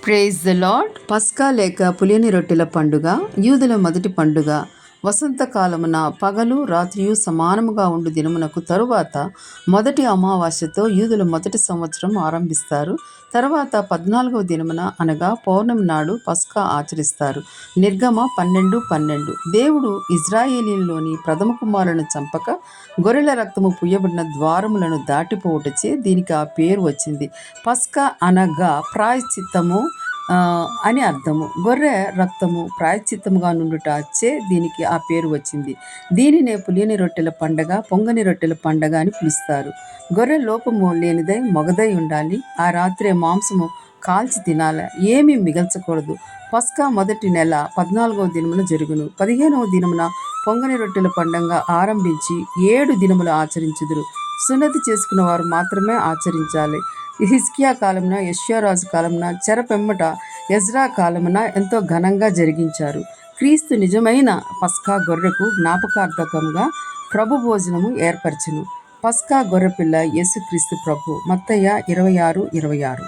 Praise the lord. పస్కా లేక పులియని రొట్టెల పండుగ యూదుల మొదటి పండుగ. వసంతకాలమున పగలు రాత్రియు సమానముగా ఉండు దినమునకు తరువాత మొదటి అమావాస్యతో యూదుల మొదటి సంవత్సరం ఆరంభిస్తారు. తర్వాత 14వ దినమున అనగా పౌర్ణమి నాడు పస్కా ఆచరిస్తారు. నిర్గమ 12:12. దేవుడు ఇజ్రాయేలీలోని ప్రథమ కుమారులను చంపక గొర్రెల రక్తము పుయ్యబడిన ద్వారములను దాటిపోవుటచే దీనికి ఆ పేరు వచ్చింది. పస్కా అనగా ప్రాయశ్చిత్తము అని అర్థము. గొర్రె రక్తము ప్రాయశ్చిత్తముగా నుండుట చే దీనికి ఆ పేరు వచ్చింది. దీనినే పులియని రొట్టెల పండగ, పొంగని రొట్టెల పండగ అని పిలుస్తారు. గొర్రె లోపము లేనిదై మొగదై ఉండాలి. ఆ రాత్రే మాంసము కాల్చి తినాలి, ఏమీ మిగల్చకూడదు. పస్కా మొదటి నెల 14వ దినమున జరుగును. 15వ దినమున పొంగని రొట్టెల పండుగ ఆరంభించి 7 దినములు ఆచరించుదురు. సున్నతి చేసుకున్న వారు మాత్రమే ఆచరించాలి. హిజ్కియా కాలమున, యెషయారాజు కాలమున, చెరపెమ్మట ఎజ్రా కాలమున ఎంతో ఘనంగా జరిగించారు. క్రీస్తు నిజమైన పస్కా గొర్రెకు జ్ఞాపకార్థకంగా ప్రభు భోజనము ఏర్పరచెను. పస్కా గొర్రెపిల్ల యేసుక్రీస్తు ప్రభు. మత్తయి 26:26.